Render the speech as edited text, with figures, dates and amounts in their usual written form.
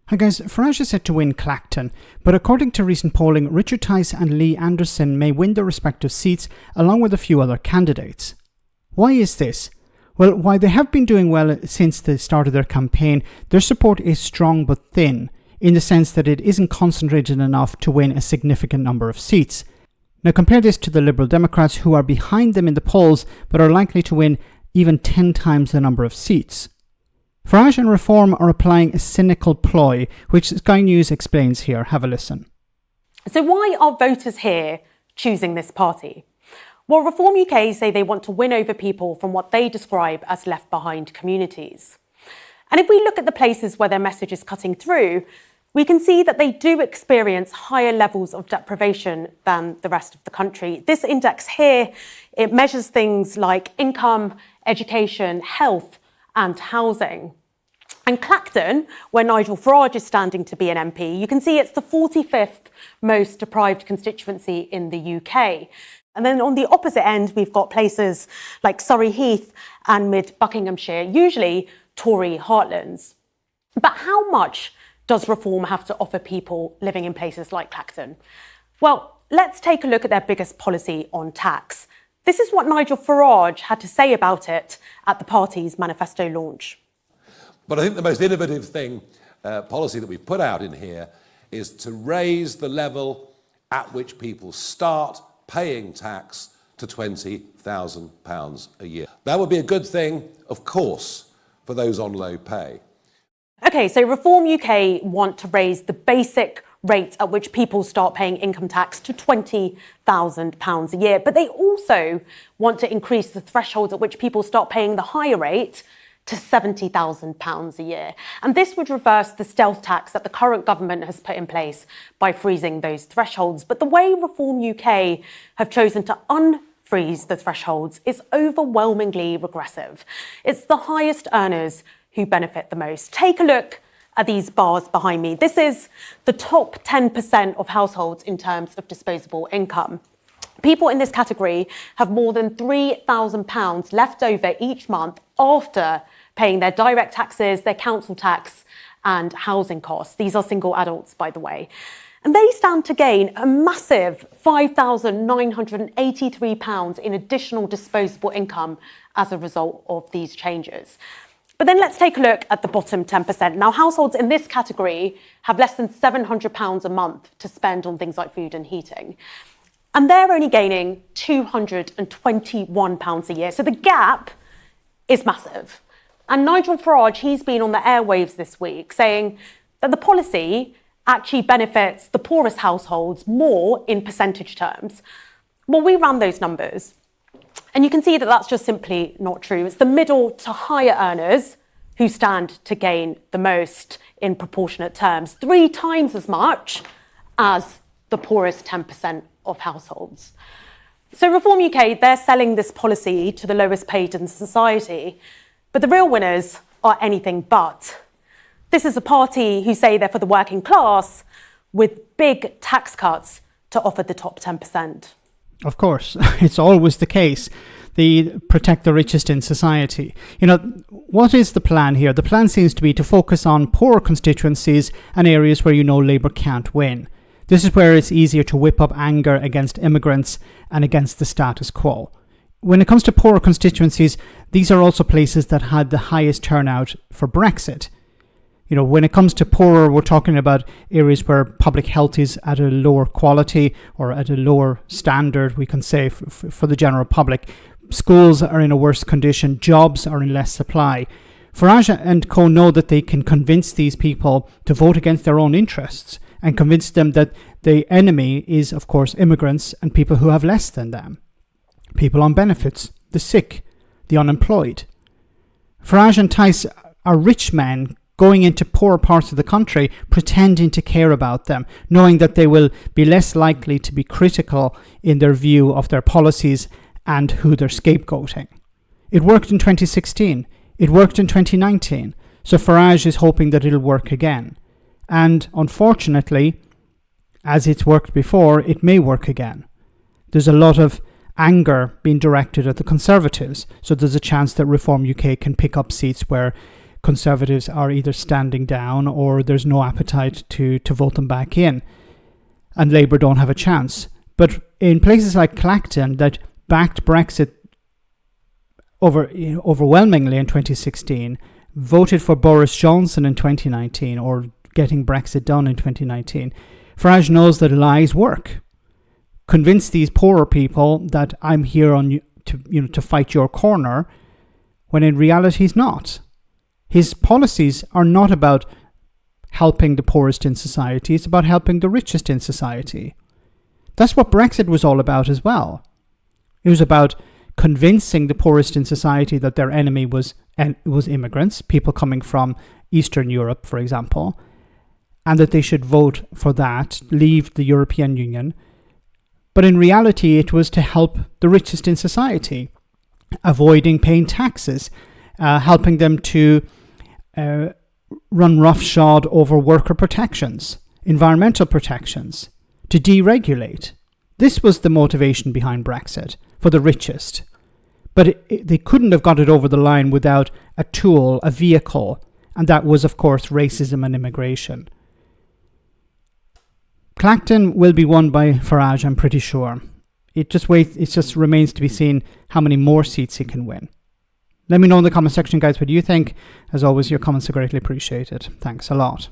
Hi guys, Farage is set to win Clacton, but according to recent polling, Richard Tice and Lee Anderson may win their respective seats along with a few other candidates. Why is this? Well, while they have been doing well since the start of their campaign, their support is strong but thin, in the sense that it isn't concentrated enough to win a significant number of seats. Now compare this to the Liberal Democrats, who are behind them in the polls but are likely to win even 10 times the number of seats. Farage and Reform are applying a cynical ploy, which Sky News explains here. Have a listen. So why are voters here choosing this party? Well, Reform UK say they want to win over people from what they describe as left-behind communities. And if we look at the places where their message is cutting through, we can see that they do experience higher levels of deprivation than the rest of the country. This index here, it measures things like income, education, health, and housing. And Clacton, where Nigel Farage is standing to be an MP, you can see it's the 45th most deprived constituency in the UK. And then on the opposite end, we've got places like Surrey Heath and mid Buckinghamshire, usually Tory heartlands. But how much does Reform have to offer people living in places like Clacton? Well, let's take a look at their biggest policy on tax. This is what Nigel Farage had to say about it at the party's manifesto launch. But I think the most innovative policy that we've put out in here is to raise the level at which people start paying tax to £20,000 a year. That would be a good thing, of course, for those on low pay. OK, so Reform UK want to raise the basic rate at which people start paying income tax to £20,000 a year. But they also want to increase the threshold at which people start paying the higher rate to £70,000 a year. And this would reverse the stealth tax that the current government has put in place by freezing those thresholds. But the way Reform UK have chosen to unfreeze the thresholds is overwhelmingly regressive. It's the highest earners who benefit the most. Take a look at these bars behind me. This is the top 10% of households in terms of disposable income. People in this category have more than £3,000 left over each month after paying their direct taxes, their council tax and housing costs. These are single adults, by the way. And they stand to gain a massive £5,983 in additional disposable income as a result of these changes. But then let's take a look at the bottom 10%. Now, households in this category have less than £700 a month to spend on things like food and heating. And they're only gaining £221 a year. So the gap is massive. And Nigel Farage, he's been on the airwaves this week saying that the policy actually benefits the poorest households more in percentage terms. Well, we ran those numbers. And you can see that that's just simply not true. It's the middle to higher earners who stand to gain the most in proportionate terms, 3 times as much as the poorest 10% of households. So Reform UK, they're selling this policy to the lowest paid in society, but the real winners are anything but. This is a party who say they're for the working class with big tax cuts to offer the top 10%. Of course, it's always the case. They protect the richest in society. You know, what is the plan here? The plan seems to be to focus on poorer constituencies and areas where Labour can't win. This is where it's easier to whip up anger against immigrants and against the status quo. When it comes to poorer constituencies, these are also places that had the highest turnout for Brexit. You know, when it comes to poorer, we're talking about areas where public health is at a lower quality or at a lower standard, we can say, for the general public. Schools are in a worse condition, jobs are in less supply. Farage and co know that they can convince these people to vote against their own interests and convince them that the enemy is, of course, immigrants and people who have less than them. People on benefits, the sick, the unemployed. Farage and Tice are rich men going into poorer parts of the country, pretending to care about them, knowing that they will be less likely to be critical in their view of their policies and who they're scapegoating. It worked in 2016. It worked in 2019. So Farage is hoping that it'll work again. And unfortunately, as it's worked before, it may work again. There's a lot of anger being directed at the Conservatives. So there's a chance that Reform UK can pick up seats where Conservatives are either standing down or there's no appetite to vote them back in. And Labour don't have a chance. But in places like Clacton that backed Brexit overwhelmingly in 2016, voted for Boris Johnson in 2019 or getting Brexit done in 2019, Farage knows that lies work. Convince these poorer people that I'm here to fight your corner, when in reality he's not. His policies are not about helping the poorest in society, it's about helping the richest in society. That's what Brexit was all about as well. It was about convincing the poorest in society that their enemy was immigrants, people coming from Eastern Europe, for example, and that they should vote for that, leave the European Union. But in reality, it was to help the richest in society, avoiding paying taxes, helping them to run roughshod over worker protections, environmental protections, to deregulate. This was the motivation behind Brexit for the richest. But they couldn't have got it over the line without a tool, a vehicle, and that was, of course, racism and immigration. Clacton will be won by Farage, I'm pretty sure. It just remains to be seen how many more seats he can win. Let me know in the comment section, guys, what you think. As always, your comments are greatly appreciated. Thanks a lot.